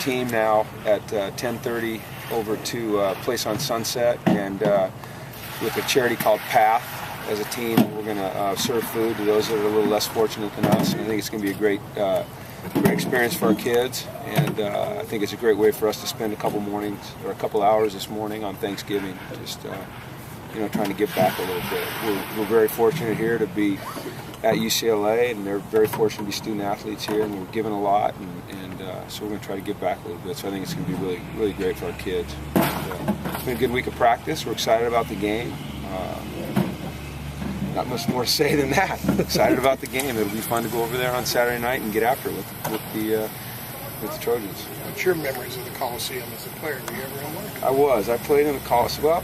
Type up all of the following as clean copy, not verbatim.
team now at 10:30 over to a place on Sunset, and with a charity called Path. As a team, we're going to serve food to those that are a little less fortunate than us. And I think it's going to be a great experience for our kids, and I think it's a great way for us to spend a couple hours this morning on Thanksgiving, just trying to give back a little bit. We're very fortunate here to be at UCLA, and they're very fortunate to be student athletes here, and we're giving a lot, and so we're going to try to give back a little bit. So I think it's going to be really, really great for our kids. And, it's been a good week of practice. We're excited about the game. Not much more to say than that. Excited about the game. It'll be fun to go over there on Saturday night and get after it with the Trojans. What's your memories of the Coliseum as a player? Were you ever in one? I played in the Coliseum. Well,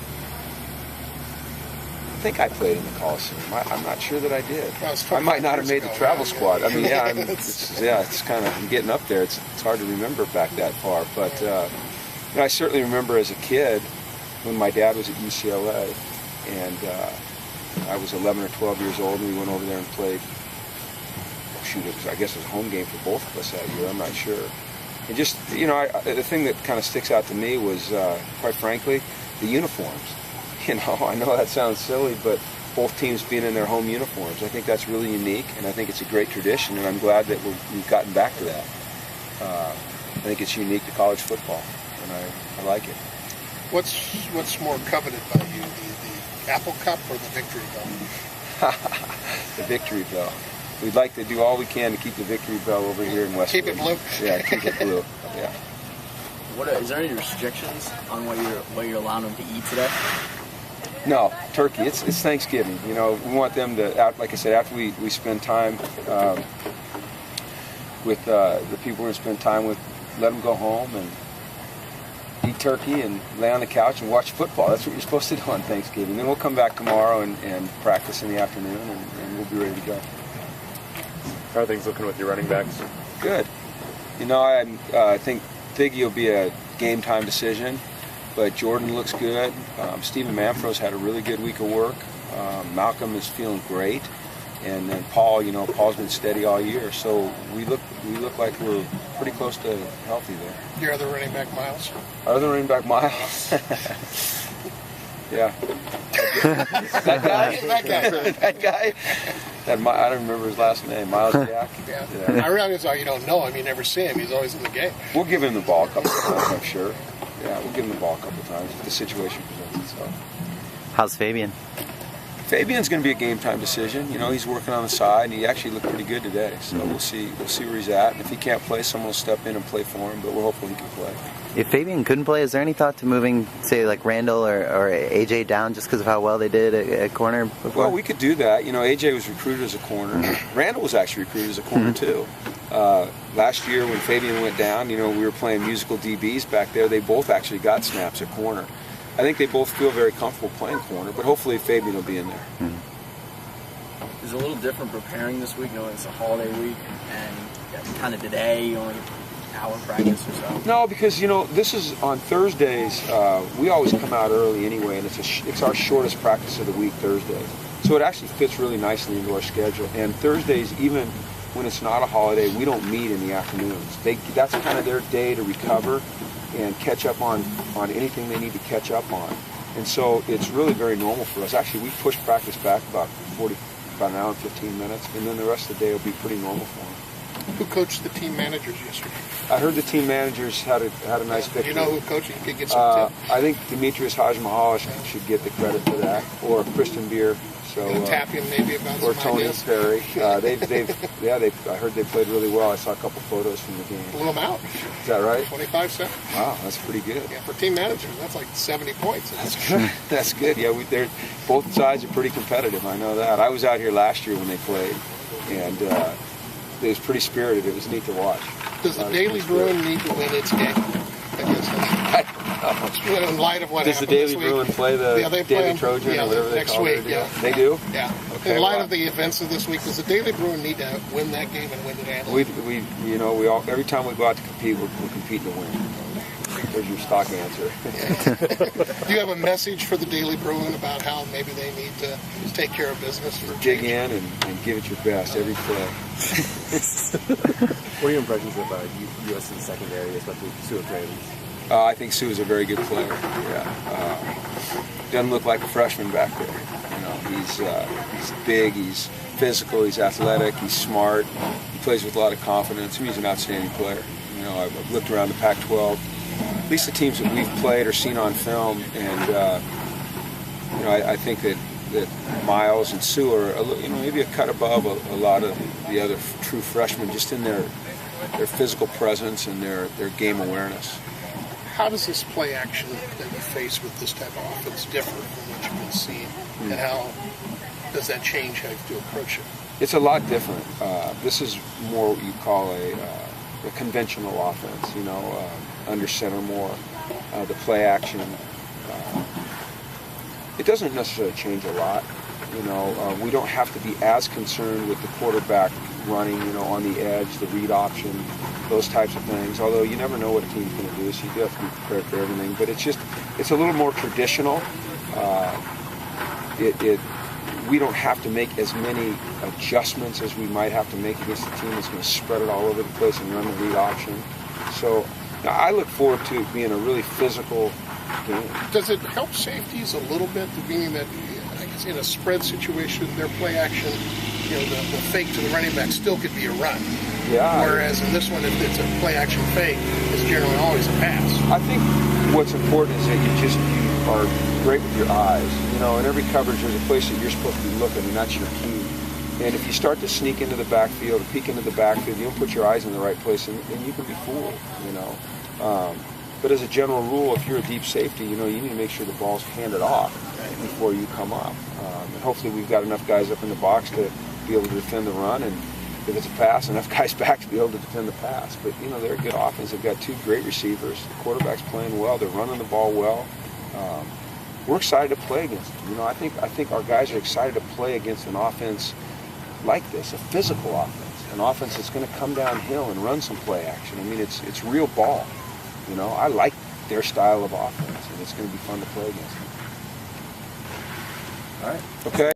I think I played in the Coliseum. I'm not sure that I did. I might not have made the travel squad. I mean, yeah, it's kind of, I'm getting up there. It's hard to remember back that far. But I certainly remember as a kid when my dad was at UCLA, and I was 11 or 12 years old, and we went over there and played. I guess it was a home game for both of us that year. I'm not sure. And just, the thing that kind of sticks out to me was, quite frankly, the uniforms. I know that sounds silly, but both teams being in their home uniforms, I think that's really unique, and I think it's a great tradition, and I'm glad that we've gotten back to that. I think it's unique to college football, and I like it. What's more coveted by you, the Apple Cup or the Victory Bell? The Victory Bell. We'd like to do all we can to keep the Victory Bell over here in Westwood. Keep it blue. Yeah, keep it blue. Yeah. Is there any restrictions on what you're allowing them to eat today? No, turkey. It's Thanksgiving. We want them to, like I said, after we spend time with the people we're going to spend time with, let them go home and eat turkey and lay on the couch and watch football. That's what you're supposed to do on Thanksgiving. Then we'll come back tomorrow and practice in the afternoon, and we'll be ready to go. How are things looking with your running backs? Good. I think Figgy will be a game time decision, but Jordan looks good. Stephen Manfro's had a really good week of work. Malcolm is feeling great, and then Paul. Paul's been steady all year, so we look like we're pretty close to healthy there. Your other running back, Miles? Our other running back, Miles. Yeah. That guy. I don't remember his last name. Miles Jack. Yeah. I realize you don't know him. You never see him. He's always in the game. We'll give him the ball a couple of times, I'm sure. Yeah, we'll give him the ball a couple of times if the situation presents itself. How's Fabian? Fabian's going to be a game time decision. He's working on the side, and he actually looked pretty good today. So we'll see where he's at. And if he can't play, someone will step in and play for him. But we're hopeful he can play. If Fabian couldn't play, is there any thought to moving, say, like Randall or AJ down just because of how well they did at corner before? Well, we could do that. AJ was recruited as a corner. Randall was actually recruited as a corner too. Last year when Fabian went down, we were playing musical DBs back there. They both actually got snaps at corner. I think they both feel very comfortable playing corner, but hopefully Fabian will be in there. Is it a little different preparing this week, knowing it's a holiday week, and kind of today, only an hour practice or so? No, because, this is on Thursdays. We always come out early anyway, and it's our shortest practice of the week, Thursday. So it actually fits really nicely into our schedule. And Thursdays, even when it's not a holiday, we don't meet in the afternoons. That's kind of their day to recover and catch up on anything they need to catch up on. And so it's really very normal for us. Actually, we push practice back about an hour and 15 minutes, and then the rest of the day will be pretty normal for them. Who coached the team managers yesterday? I heard the team managers had a nice victory. Do you know who coached? You could get some tip. I think Demetrius Hajmahal should get the credit for that, or Kristen Beer. So, tap him maybe about or some Tony ideas. Perry. I heard they played really well. I saw a couple photos from the game. Blew them out. Is that right? 25-7. Wow, that's pretty good. Yeah, for team managers, that's like 70 points. That's good. That's good. Yeah, both sides are pretty competitive. I know that. I was out here last year when they played, and it was pretty spirited. It was neat to watch. Does the Daily Bruin need to win its game against us? In light of what Does the happened Daily this week? Bruin play the Daily Trojan or whatever they next call week, it? yeah. They do? Yeah. Okay, In light of the events of this week, does the Daily Bruin need to win that game and win it handily? We every time we go out to compete, we're competing compete to win. There's your stock answer. Do you have a message for the Daily Bruin about how maybe they need to take care of business for Dig change? in and give it your best every play. What are your impressions of USC secondary, especially Sue Traylor? I think Sue is a very good player. Yeah, doesn't look like a freshman back there. You know, he's big, he's physical, he's athletic, he's smart. He plays with a lot of confidence. He's an outstanding player. You know, I've looked around the Pac-12, at least the teams that we've played or seen on film, and you know, I think that Miles and Sue are maybe a cut above a lot of the other true freshmen, just in their physical presence and their game awareness. How does this play action that you face with this type of offense differ from what you've been seeing, and how does that change how you have to approach it? It's a lot different. This is more what you call a conventional offense, you know, under center more, the play action. It doesn't necessarily change a lot. You know, we don't have to be as concerned with the quarterback running, you know, on the edge, the read option, those types of things. Although you never know what a team's going to do, so you do have to be prepared for everything. But it's a little more traditional. We don't have to make as many adjustments as we might have to make against a team that's going to spread it all over the place and run the read option. So I look forward to it being a really physical game. Does it help safeties a little bit, meaning that I guess in a spread situation, their play action, you know, the fake to the running back still could be a run? Yeah. Whereas in this one, if it's a play action fake, it's generally always a pass. I think what's important is that you are great with your eyes. You know, in every coverage, there's a place that you're supposed to be looking, and that's your key. And if you start to sneak into the backfield or peek into the backfield, you don't put your eyes in the right place, and you can be fooled, you know. But as a general rule, if you're a deep safety, you know, you need to make sure the ball's handed off before you come up. And hopefully we've got enough guys up in the box to be able to defend the run, and if it's a pass, enough guys back to be able to defend the pass. But, you know, they're a good offense. They've got two great receivers. The quarterback's playing well. They're running the ball well. We're excited to play against them. You know, I think our guys are excited to play against an offense like this, a physical offense, an offense that's going to come downhill and run some play action. I mean, it's real ball. You know, I like their style of offense, and it's going to be fun to play against them. All right. Okay.